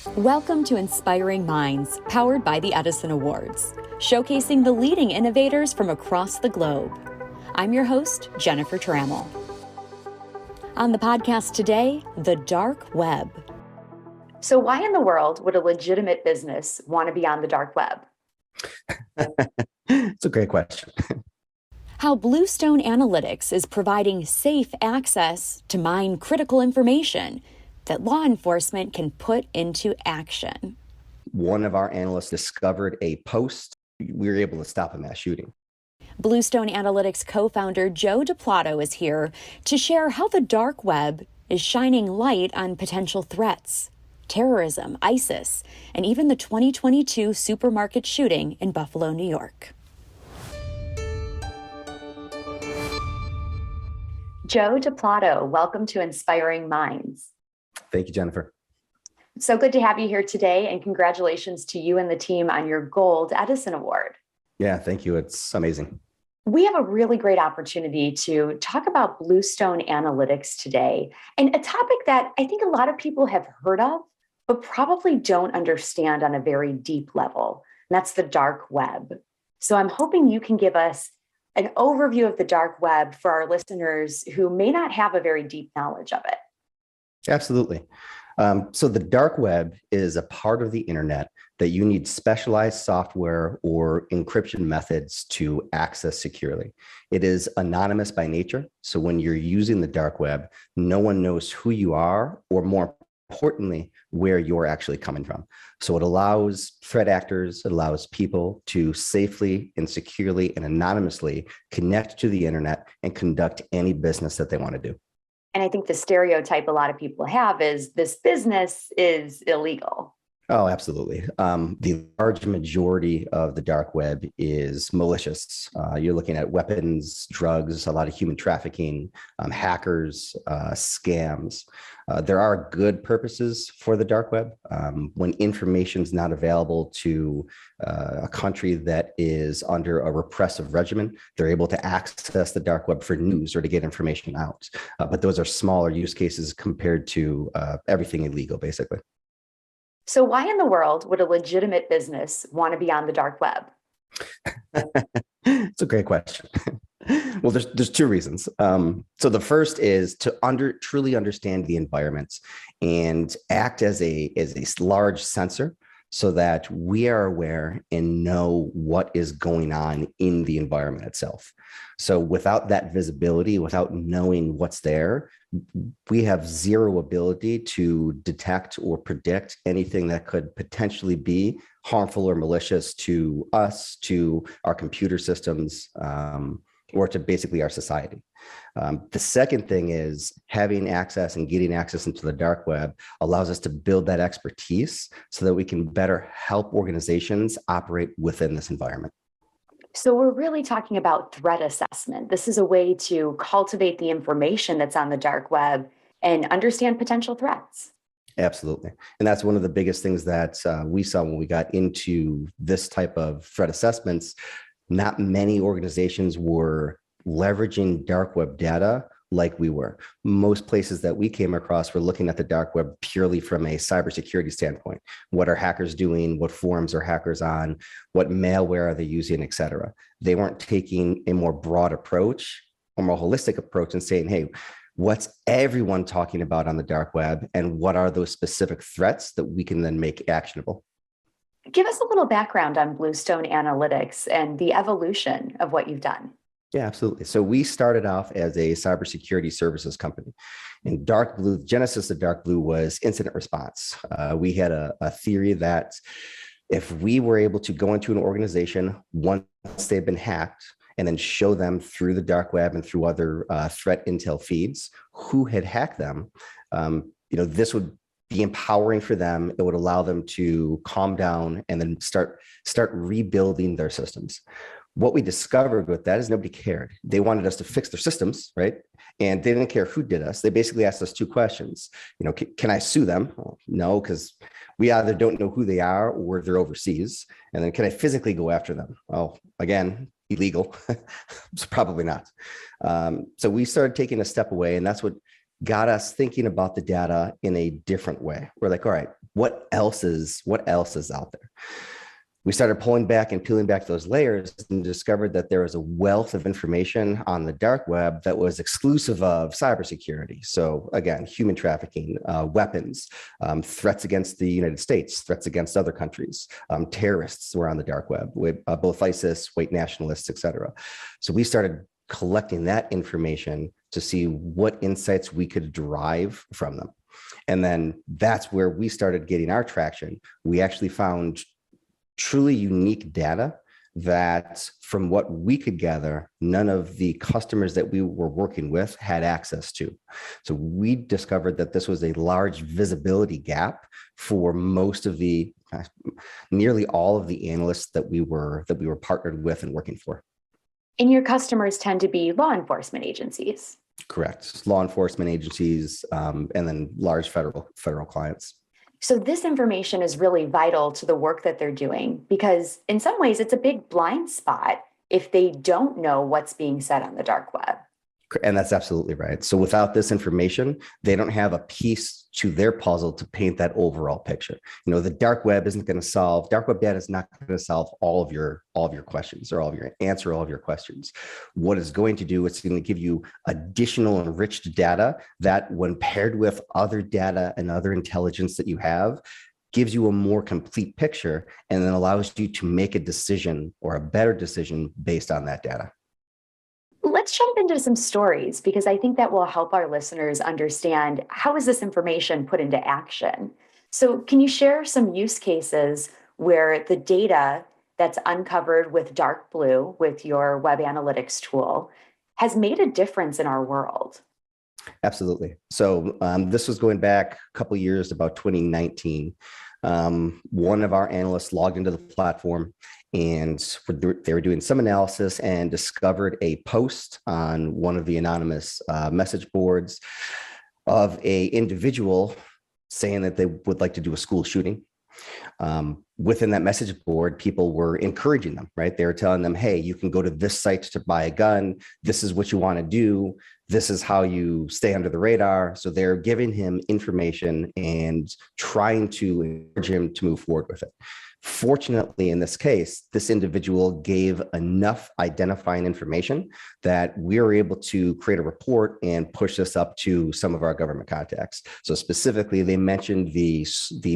Welcome to Inspiring Minds, powered by the Edison Awards, showcasing the leading innovators from across the globe. I'm your host, Jennifer Trammell. On the podcast today, the dark web. So why in the world would a legitimate business want to be on the dark web? It's a great question. How Bluestone Analytics is providing safe access to mine critical information that law enforcement can put into action. One of our analysts discovered a post. We were able to stop a mass shooting. Bluestone Analytics co-founder Joe DePlato is here to share how the dark web is shining light on potential threats, terrorism, ISIS, and even the 2022 supermarket shooting in Buffalo, New York. Joe DePlato, welcome to Inspiring Minds. Thank you, Jennifer. So good to have you here today, and congratulations to you and the team on your Gold Edison Award. Yeah, thank you. It's amazing. We have a really great opportunity to talk about Bluestone Analytics today, and a topic that I think a lot of people have heard of, but probably don't understand on a very deep level, and that's the dark web. So I'm hoping you can give us an overview of the dark web for our listeners who may not have a very deep knowledge of it. Absolutely. So the dark web is a part of the internet that you need specialized software or encryption methods to access securely. It is anonymous by nature. So when you're using the dark web, no one knows who you are, or more importantly, where you're actually coming from. So it allows threat actors, it allows people to safely and securely and anonymously connect to the internet and conduct any business that they want to do. And I think the stereotype a lot of people have is this business is illegal. Oh, absolutely. The large majority of the dark web is malicious. You're looking at weapons, drugs, a lot of human trafficking, hackers, scams. There are good purposes for the dark web. When information is not available to a country that is under a repressive regimen, they're able to access the dark web for news or to get information out. But those are smaller use cases compared to everything illegal, basically. So why in the world would a legitimate business want to be on the dark web? It's a great question. Well, there's two reasons. So the first is to truly understand the environment and act as a large sensor so that we are aware and know what is going on in the environment itself. So without that visibility, without knowing what's there, we have zero ability to detect or predict anything that could potentially be harmful or malicious to us, to our computer systems, or to basically our society. The second thing is having access and getting access into the dark web allows us to build that expertise so that we can better help organizations operate within this environment. So we're really talking about threat assessment. This is a way to cultivate the information that's on the dark web and understand potential threats. Absolutely. And that's one of the biggest things that we saw when we got into this type of threat assessments. Not many organizations were leveraging dark web data like we were. Most places that we came across were looking at the dark web purely from a cybersecurity standpoint. What are hackers doing? What forums are hackers on? What malware are they using, et cetera? They weren't taking a more broad approach, a more holistic approach and saying, hey, what's everyone talking about on the dark web? And what are those specific threats that we can then make actionable? Give us a little background on Bluestone Analytics and the evolution of what you've done. Yeah, absolutely. So we started off as a cybersecurity services company. And Dark Blue, the genesis of Dark Blue was incident response. We had a theory that if we were able to go into an organization once they've been hacked and then show them through the dark web and through other threat intel feeds who had hacked them, this would be empowering for them. It would allow them to calm down and then start rebuilding their systems. What we discovered with that is nobody cared. They wanted us to fix their systems, right? And they didn't care who did us. They basically asked us two questions. Can I sue them? Well, no, because we either don't know who they are or they're overseas. And then can I physically go after them? Well, again, illegal. So probably not. So we started taking a step away, and that's what got us thinking about the data in a different way. We're like, all right, what else is out there? We started pulling back and peeling back those layers and discovered that there was a wealth of information on the dark web that was exclusive of cybersecurity. So again, human trafficking, weapons, threats against the United States, threats against other countries, terrorists were on the dark web, with both ISIS, white nationalists, et cetera. So we started collecting that information to see what insights we could derive from them. And then that's where we started getting our traction. We actually found truly unique data that, from what we could gather, none of the customers that we were working with had access to. So we discovered that this was a large visibility gap for most of the, nearly all of the analysts that we were partnered with and working for. And your customers tend to be law enforcement agencies. Correct. Law enforcement agencies, and then large federal clients. So this information is really vital to the work that they're doing, because in some ways it's a big blind spot if they don't know what's being said on the dark web. And that's absolutely right. So without this information, they don't have a piece to their puzzle to paint that overall picture. You know, the dark web isn't going to solve, dark web data is not going to solve all of your questions, or answer all of your questions. What it's going to do, it's going to give you additional enriched data that, when paired with other data and other intelligence that you have, gives you a more complete picture, and then allows you to make a decision, or a better decision, based on that data. Let's jump into some stories, because I think that will help our listeners understand, how is this information put into action? So can you share some use cases where the data that's uncovered with Dark Blue, with your web analytics tool, has made a difference in our world? Absolutely. So this was going back a couple of years, about 2019. One of our analysts logged into the platform, and they were doing some analysis and discovered a post on one of the anonymous message boards of an individual saying that they would like to do a school shooting. Within that message board, people were encouraging them, right? They were telling them, hey, you can go to this site to buy a gun. This is what you want to do. This is how you stay under the radar. So they're giving him information and trying to encourage him to move forward with it. Fortunately, in this case, this individual gave enough identifying information that we were able to create a report and push this up to some of our government contacts. So specifically, they mentioned the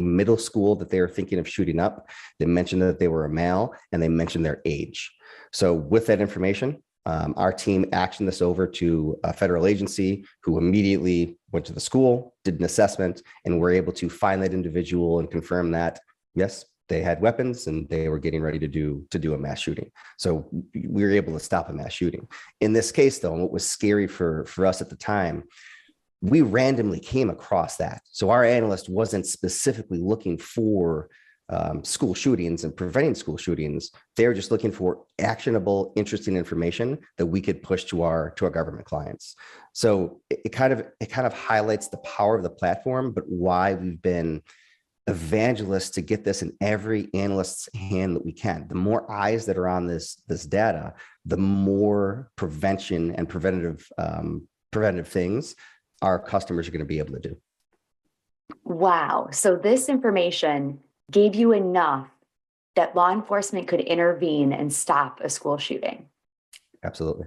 middle school that they were thinking of shooting up. They mentioned that they were a male, and they mentioned their age. So with that information, our team actioned this over to a federal agency, who immediately went to the school, did an assessment, and were able to find that individual and confirm that, yes, they had weapons and they were getting ready to do a mass shooting. So we were able to stop a mass shooting. In this case, though, and what was scary for us at the time, we randomly came across that. So our analyst wasn't specifically looking for school shootings and preventing school shootings. They were just looking for actionable, interesting information that we could push to our government clients. So it kind of highlights the power of the platform, but why we've been evangelists to get this in every analyst's hand that we can. The more eyes that are on this data, the more prevention and preventative things our customers are going to be able to do. Wow. So this information gave you enough that law enforcement could intervene and stop a school shooting. Absolutely.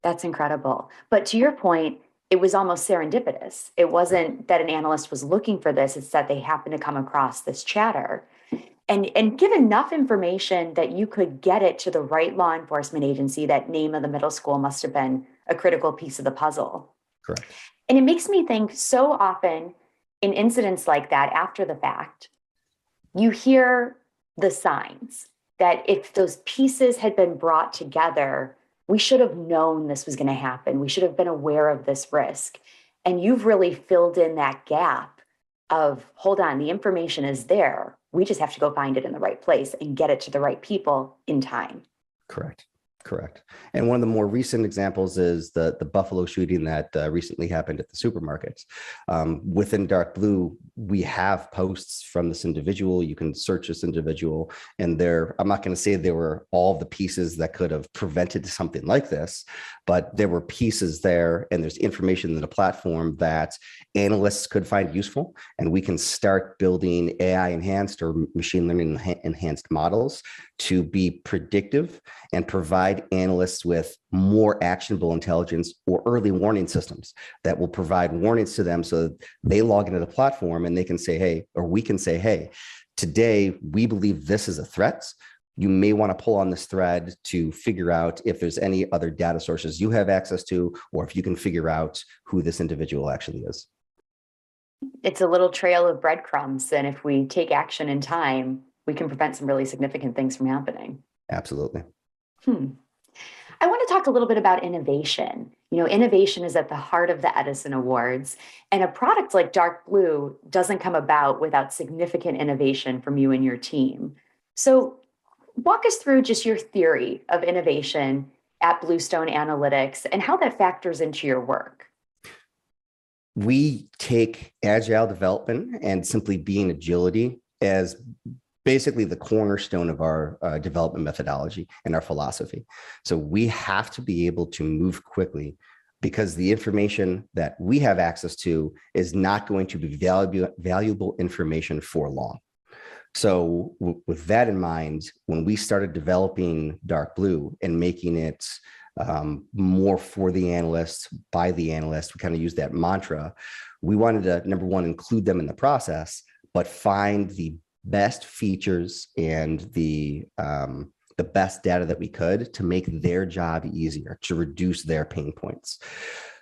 That's incredible. But to your point, it was almost serendipitous. It wasn't that an analyst was looking for this, it's that they happened to come across this chatter and give enough information that you could get it to the right law enforcement agency. That name of the middle school must have been a critical piece of the puzzle. Correct. And it makes me think, so often in incidents like that, after the fact, you hear the signs that if those pieces had been brought together, we should have known this was going to happen. We should have been aware of this risk. And you've really filled in that gap of, hold on, the information is there. We just have to go find it in the right place and get it to the right people in time. Correct. Correct. And one of the more recent examples is the Buffalo shooting that recently happened at the supermarkets. Within Dark Blue, we have posts from this individual. You can search this individual, and I'm not going to say there were all the pieces that could have prevented something like this, but there were pieces there, and there's information in the platform that analysts could find useful, and we can start building AI enhanced or machine learning enhanced models to be predictive and provide analysts with more actionable intelligence or early warning systems that will provide warnings to them so that they log into the platform and they can say, hey, or we can say, hey, today we believe this is a threat. You may want to pull on this thread to figure out if there's any other data sources you have access to, or if you can figure out who this individual actually is. It's a little trail of breadcrumbs. And if we take action in time, we can prevent some really significant things from happening. Absolutely. I want to talk a little bit about innovation. Innovation is at the heart of the Edison Awards, and a product like Dark Blue doesn't come about without significant innovation from you and your team. So walk us through just your theory of innovation at Bluestone Analytics and how that factors into your work. We take agile development and simply being agility as basically the cornerstone of our development methodology and our philosophy. So we have to be able to move quickly because the information that we have access to is not going to be valuable information for long. So with that in mind, when we started developing Dark Blue and making it more for the analysts, by the analyst, we kind of use that mantra. We wanted to, number one, include them in the process, but find the best features and the best data that we could to make their job easier, to reduce their pain points.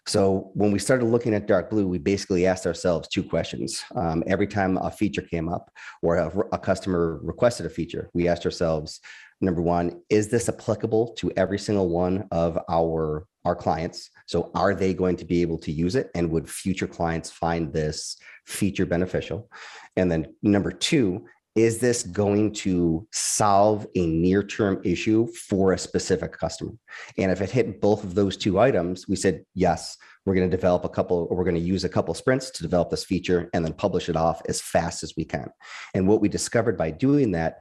So when we started looking at Dark Blue, we basically asked ourselves two questions. Every time a feature came up or a customer requested a feature, we asked ourselves, number one, is this applicable to every single one of our clients? So are they going to be able to use it? And would future clients find this feature beneficial? And then number two, is this going to solve a near-term issue for a specific customer? And if it hit both of those two items, we said, yes, we're going to develop we're going to use a couple sprints to develop this feature and then publish it off as fast as we can. And what we discovered by doing that,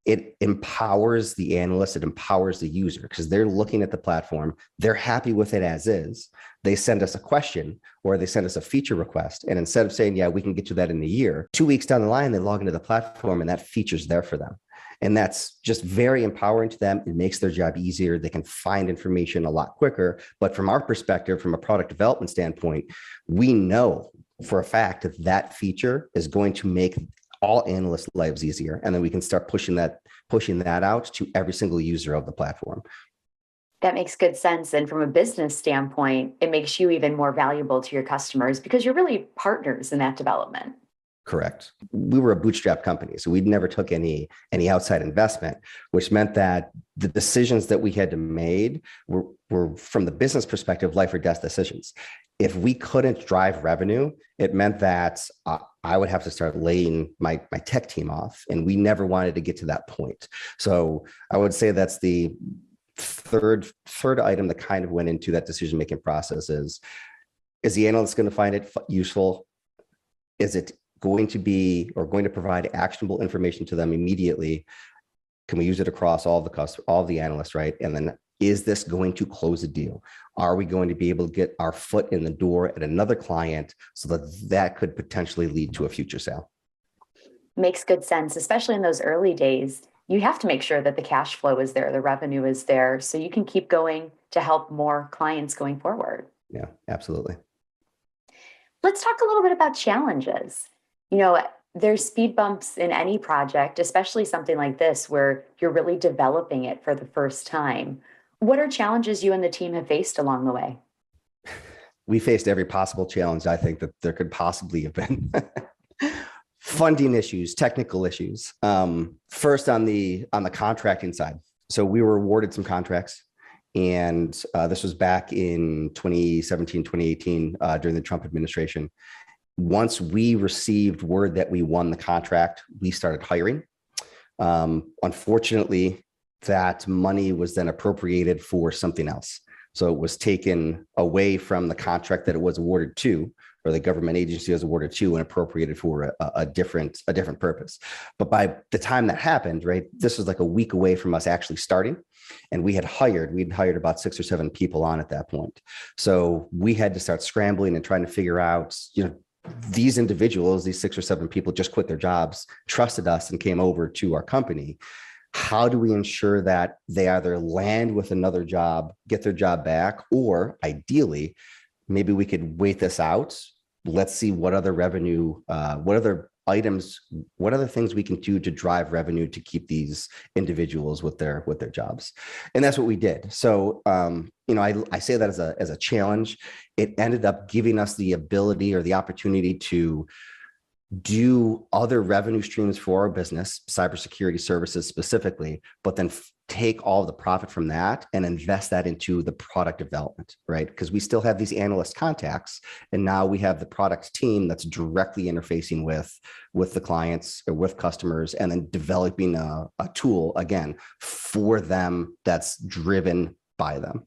it empowers the analyst, it empowers the user because they're looking at the platform, they're happy with it as is. They send us a question or they send us a feature request. And instead of saying, yeah, we can get to that in a year, 2 weeks down the line, they log into the platform and that feature's there for them. And that's just very empowering to them. It makes their job easier. They can find information a lot quicker. But from our perspective, from a product development standpoint, we know for a fact that that feature is going to make all analysts' lives easier. And then we can start pushing that out to every single user of the platform. That makes good sense. And from a business standpoint, it makes you even more valuable to your customers because you're really partners in that development. Correct. We were a bootstrap company, so we never took any outside investment, which meant that the decisions that we had to make were from the business perspective, life or death decisions. If we couldn't drive revenue, it meant that I would have to start laying my tech team off, and we never wanted to get to that point. So I would say that's the third item that kind of went into that decision-making process is the analyst going to find it useful? Is it going to be or going to provide actionable information to them immediately? Can we use it across all the analysts, right? And then is this going to close a deal? Are we going to be able to get our foot in the door at another client so that could potentially lead to a future sale? Makes good sense, especially in those early days. You have to make sure that the cash flow is there, the revenue is there, so you can keep going to help more clients going forward. Yeah, absolutely. Let's talk a little bit about challenges. There's speed bumps in any project, especially something like this where you're really developing it for the first time. What are challenges you and the team have faced along the way? We faced every possible challenge I think that there could possibly have been. Funding issues, technical issues. First on the contracting side. So we were awarded some contracts, and this was back in 2017, 2018 during the Trump administration. Once we received word that we won the contract, we started hiring. Unfortunately, that money was then appropriated for something else. So it was taken away from the contract that it was awarded to, or the government agency was awarded to, and appropriated for a different purpose. But by the time that happened, right, this was like a week away from us actually starting. And we'd hired about 6 or 7 people on at that point. So we had to start scrambling and trying to figure out, these individuals, these 6 or 7 people just quit their jobs, trusted us, and came over to our company. How do we ensure that they either land with another job, get their job back, or ideally, maybe we could wait this out. Let's see what other revenue, what other items, what other things we can do to drive revenue to keep these individuals with their jobs. And that's what we did. So, I say that as a challenge. It ended up giving us the ability or the opportunity to do other revenue streams for our business, cybersecurity services specifically, but then take all the profit from that and invest that into the product development, right? Because we still have these analyst contacts, and now we have the product team that's directly interfacing with the clients or with customers, and then developing a tool again for them that's driven by them.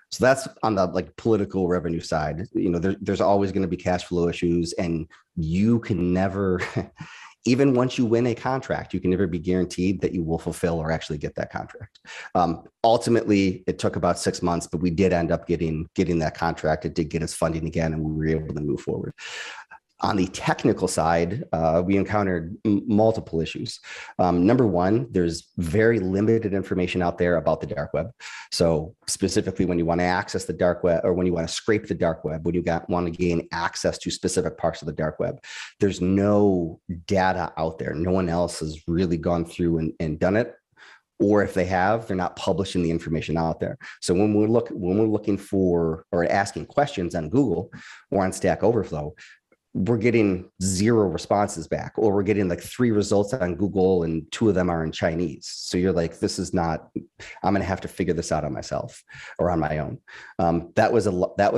So that's on the political revenue side. There's always going to be cash flow issues, and you can never, even once you win a contract, you can never be guaranteed that you will fulfill or actually get that contract. Ultimately, it took about 6 months, but we did end up getting that contract. It did get us funding again, and we were able to move forward. On the technical side, we encountered multiple issues. Number one, there's very limited information out there about the dark web. So specifically, when you want to access the dark web, or when you want to scrape the dark web, when you want to gain access to specific parts of the dark web, there's no data out there. No one else has really gone through and done it. Or if they have, they're not publishing the information out there. So when we're looking for or asking questions on Google or on Stack Overflow, we're getting 0 responses back, or we're getting 3 results on Google and 2 of them are in Chinese. So you're like, this is not, I'm going to have to figure this out on myself or on my own. That was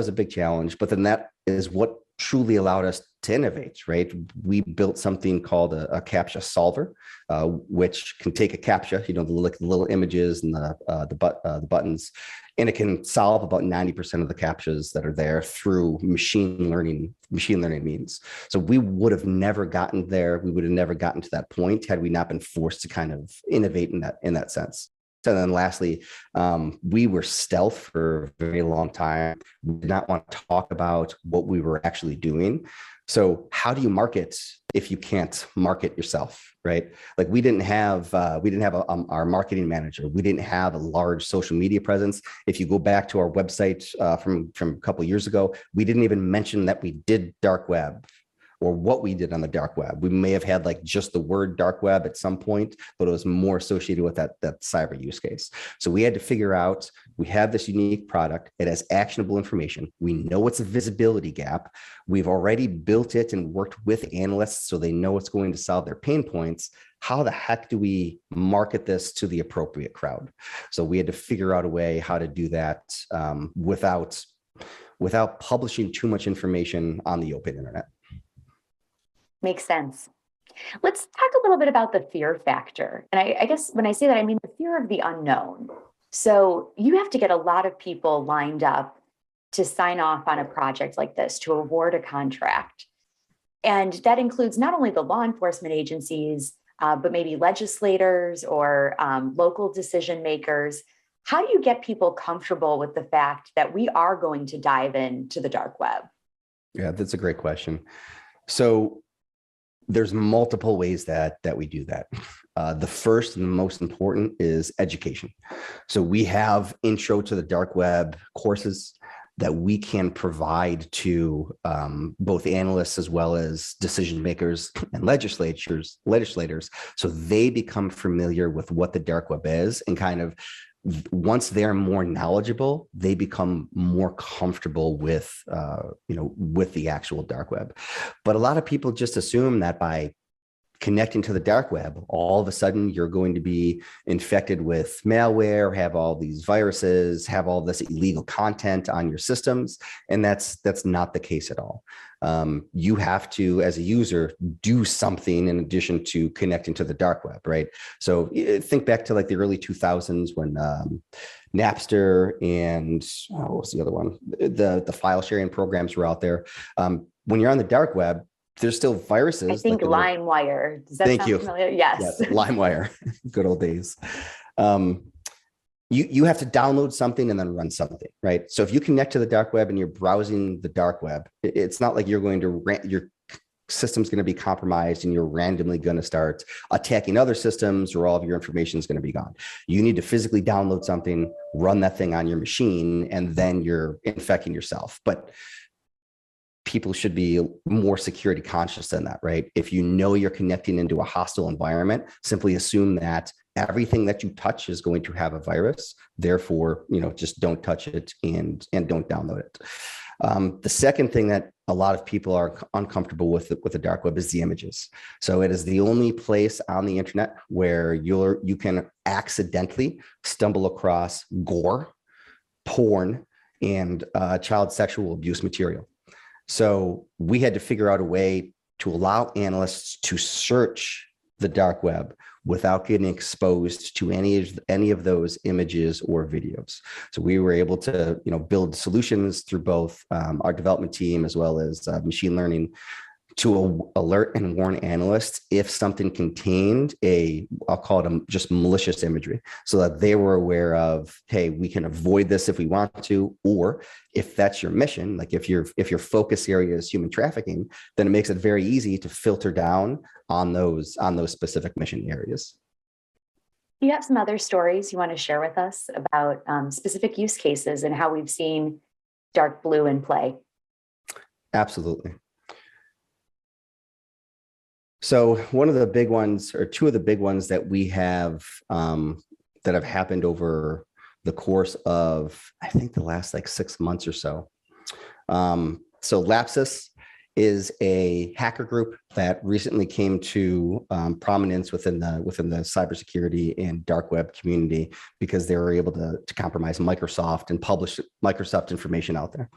a big challenge, but then that is what truly allowed us to innovate, right? We built something called a CAPTCHA solver, which can take a CAPTCHA, the little images and the buttons, and it can solve about 90% of the CAPTCHAs that are there through machine learning means. So we would have never gotten there. We would have never gotten to that point had we not been forced to kind of innovate in that sense. And then lastly, we were stealth for a very long time. We did not want to talk about what we were actually doing. So how do you market if you can't market yourself, right? We didn't have our marketing manager. We didn't have a large social media presence. If you go back to our website from a couple of years ago, we didn't even mention that we did dark web or what we did on the dark web. We may have had just the word dark web at some point, but it was more associated with that cyber use case. So we had to figure out, we have this unique product. It has actionable information. We know it's a visibility gap. We've already built it and worked with analysts so they know it's going to solve their pain points. How the heck do we market this to the appropriate crowd? So we had to figure out a way how to do that without publishing too much information on the open internet. Makes sense. Let's talk a little bit about the fear factor. And I guess when I say that, I mean the fear of the unknown. So you have to get a lot of people lined up to sign off on a project like this, to award a contract. And that includes not only the law enforcement agencies, but maybe legislators or local decision makers. How do you get people comfortable with the fact that we are going to dive into the dark web? Yeah, that's a great question. So there's multiple ways that we do that. The first and the most important is education. So we have intro to the dark web courses that we can provide to both analysts as well as decision makers and legislators, so they become familiar with what the dark web is, and kind of once they're more knowledgeable, they become more comfortable with with the actual dark web. But a lot of people just assume that by connecting to the dark web, all of a sudden you're going to be infected with malware, have all these viruses, have all this illegal content on your systems. And that's not the case at all. You have to, as a user, do something in addition to connecting to the dark web, right? So think back to like the early 2000s when Napster and what was the other one? The file sharing programs were out there. When you're on the dark web, there's still viruses. I think like LimeWire. Does that sound familiar? Yes. LimeWire, good old days. You have to download something and then run something, right? So if you connect to the dark web and you're browsing the dark web, it's not like you're going to your system's going to be compromised and you're randomly going to start attacking other systems or all of your information is going to be gone. You need to physically download something, run that thing on your machine, and then you're infecting yourself. But people should be more security conscious than that, right? If you know you're connecting into a hostile environment, simply assume that everything that you touch is going to have a virus. Therefore, just don't touch it and don't download it. The second thing that a lot of people are uncomfortable with the dark web is the images. So it is the only place on the internet where you can accidentally stumble across gore, porn, and child sexual abuse material. So we had to figure out a way to allow analysts to search the dark web without getting exposed to any of those images or videos. So we were able to build solutions through both our development team as well as machine learning to alert and warn analysts if something contained I'll call it just malicious imagery, so that they were aware of, hey, we can avoid this if we want to, or if that's your mission, like if your focus area is human trafficking, then it makes it very easy to filter down on those specific mission areas. Do you have some other stories you want to share with us about specific use cases and how we've seen dark blue in play? Absolutely. So one of the big ones, or two of the big ones that we have that have happened over the course of, I think, the last 6 months or so. So Lapsus is a hacker group that recently came to prominence within the cybersecurity and dark web community because they were able to compromise Microsoft and publish Microsoft information out there.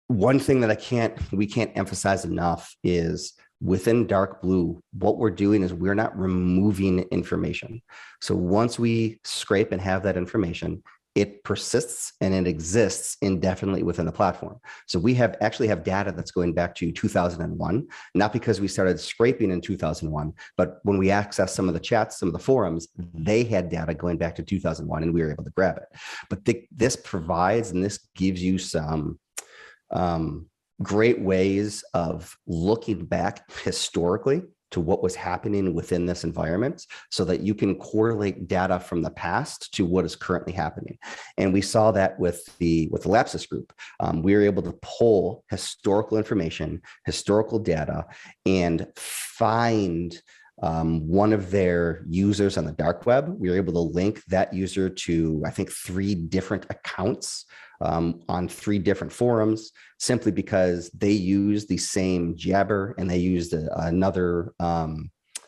One thing that we can't emphasize enough is within dark blue, what we're doing is we're not removing information. So once we scrape and have that information, it persists and it exists indefinitely within the platform. So we actually have data that's going back to 2001, not because we started scraping in 2001, but when we access some of the chats, some of the forums, they had data going back to 2001 and we were able to grab it. But this provides, and this gives you some great ways of looking back historically to what was happening within this environment so that you can correlate data from the past to what is currently happening. And we saw that with the Lapsus group. We were able to pull historical information, historical data, and find one of their users on the dark web. We were able to link that user to, I think, 3 different accounts on 3 different forums, simply because they use the same jabber and they used another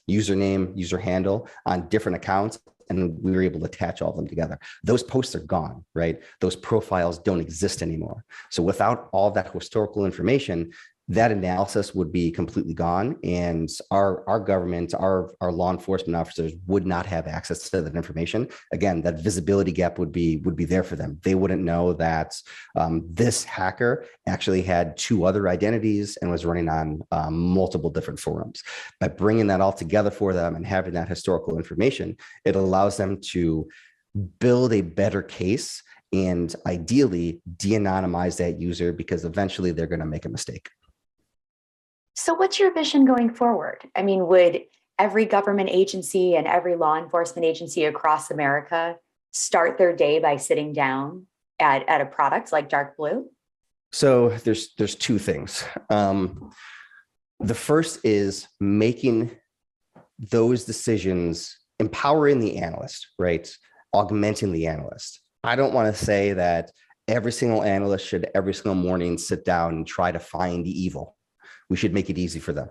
user handle on different accounts. And we were able to attach all of them together. Those posts are gone, right? Those profiles don't exist anymore. So without all that historical information, that analysis would be completely gone, and our government, our law enforcement officers would not have access to that information. Again, that visibility gap would be there for them. They wouldn't know that this hacker actually had 2 other identities and was running on multiple different forums. By bringing that all together for them and having that historical information, it allows them to build a better case and ideally de-anonymize that user, because eventually they're going to make a mistake. So what's your vision going forward? I mean, would every government agency and every law enforcement agency across America start their day by sitting down at a product like dark blue? So there's 2 things. The first is making those decisions, empowering the analyst, right? Augmenting the analyst. I don't want to say that every single analyst should every single morning sit down and try to find the evil. We should make it easy for them.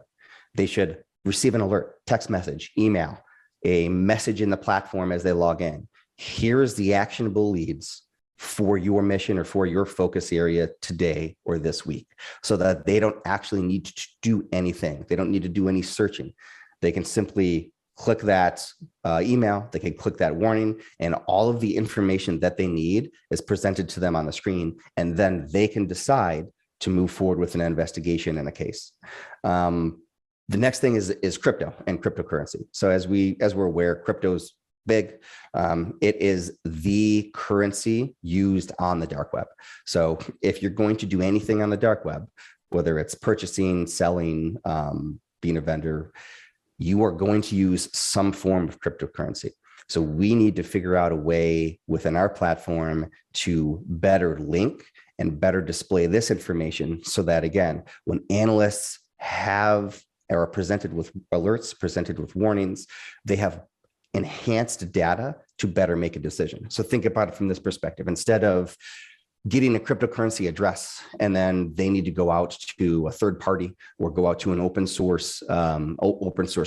They should receive an alert, text message, email, a message in the platform as they log in. Here's the actionable leads for your mission or for your focus area today or this week, so that they don't actually need to do anything. They don't need to do any searching. They can simply click that email, they can click that warning, and all of the information that they need is presented to them on the screen, and then they can decide to move forward with an investigation in a case. The next thing is crypto and cryptocurrency. So as we're aware, crypto's big. It is the currency used on the dark web. So if you're going to do anything on the dark web, whether it's purchasing, selling, being a vendor, you are going to use some form of cryptocurrency. So we need to figure out a way within our platform to better link and better display this information, so that, again, when analysts are presented with alerts, presented with warnings, they have enhanced data to better make a decision. So think about it from this perspective. Instead of getting a cryptocurrency address and then they need to go out to a third party or go out to an open source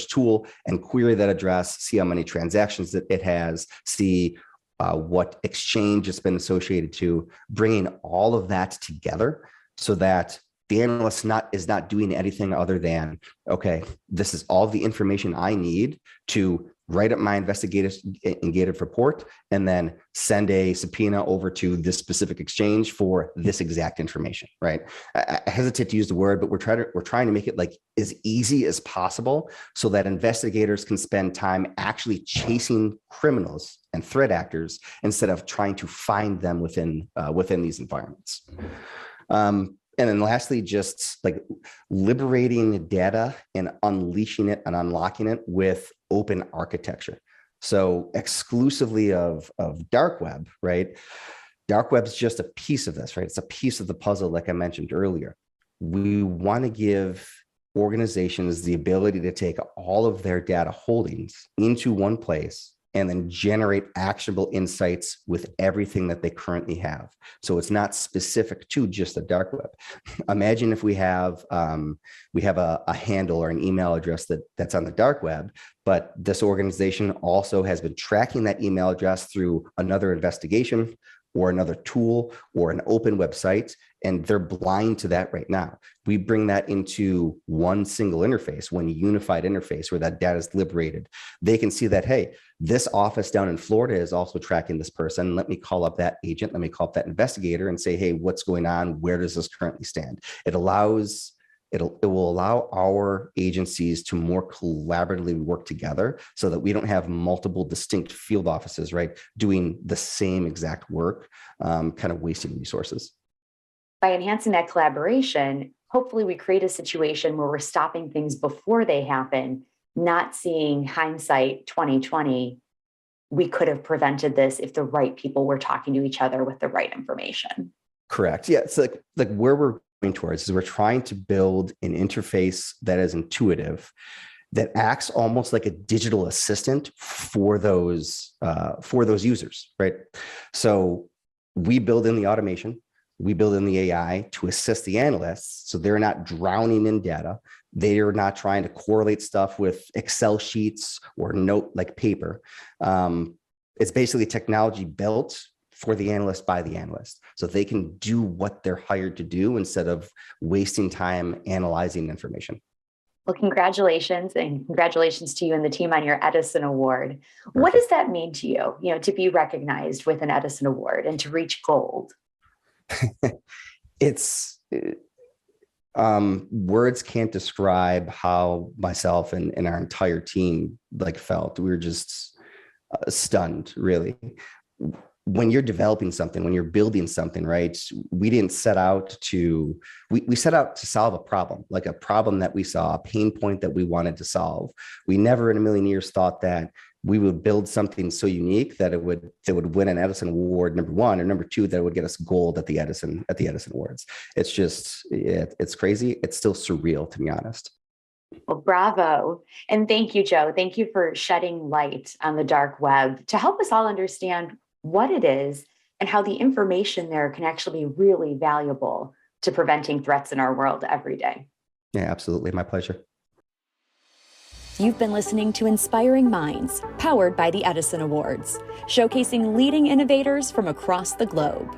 tool and query that address, see how many transactions that it has, see what exchange it's been associated to, bringing all of that together so that the analyst is not doing anything other than, okay, this is all the information I need to write up my investigative report and then send a subpoena over to this specific exchange for this exact information, right? I hesitate to use the word, but we're trying to make it like as easy as possible so that investigators can spend time actually chasing criminals and threat actors instead of trying to find them within these environments. And then lastly, just like liberating data and unleashing it and unlocking it with open architecture. So exclusively of dark web, right? Dark web's just a piece of this, right? It's a piece of the puzzle, like I mentioned earlier. We want to give organizations the ability to take all of their data holdings into one place and then generate actionable insights with everything that they currently have. So it's not specific to just the dark web. Imagine if we have a handle or an email address that's on the dark web, but this organization also has been tracking that email address through another investigation or another tool or an open website, and they're blind to that right now. We bring that into one single interface, one unified interface where that data is liberated. They can see that, hey, this office down in Florida is also tracking this person. Let me call up that agent. Let me call up that investigator and say, hey, what's going on? Where does this currently stand? It will allow our agencies to more collaboratively work together so that we don't have multiple distinct field offices, right, doing the same exact work, kind of wasting resources. By enhancing that collaboration, hopefully we create a situation where we're stopping things before they happen, not seeing hindsight 2020. We could have prevented this if the right people were talking to each other with the right information. Correct. Yeah. It's like where we're going towards is we're trying to build an interface that is intuitive, that acts almost like a digital assistant for those users, right? So we build in the automation, we build in the AI to assist the analysts so they're not drowning in data. They are not trying to correlate stuff with Excel sheets or note like paper. It's basically technology built for the analyst by the analyst, so they can do what they're hired to do instead of wasting time analyzing information. Well, congratulations, and congratulations to you and the team on your Edison Award. Perfect. What does that mean to you, to be recognized with an Edison Award and to reach gold? It's words can't describe how myself and our entire team felt. We were just stunned, really. When you're developing something, when you're building something, right? We didn't set out to, we set out to solve a problem, like a problem that we saw, a pain point that we wanted to solve. We never in a million years thought that we would build something so unique that it would win an Edison Award, number one, or number two, that it would get us gold at the Edison Awards. It's just, it's crazy. It's still surreal, to be honest. Well, bravo. And thank you, Joe. Thank you for shedding light on the dark web to help us all understand what it is and how the information there can actually be really valuable to preventing threats in our world every day. Yeah, absolutely. My pleasure. You've been listening to Inspiring Minds, powered by the Edison Awards, showcasing leading innovators from across the globe.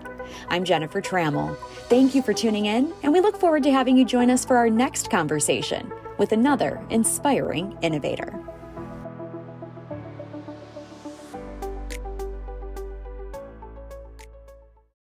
I'm Jennifer Trammell. Thank you for tuning in, and we look forward to having you join us for our next conversation with another inspiring innovator.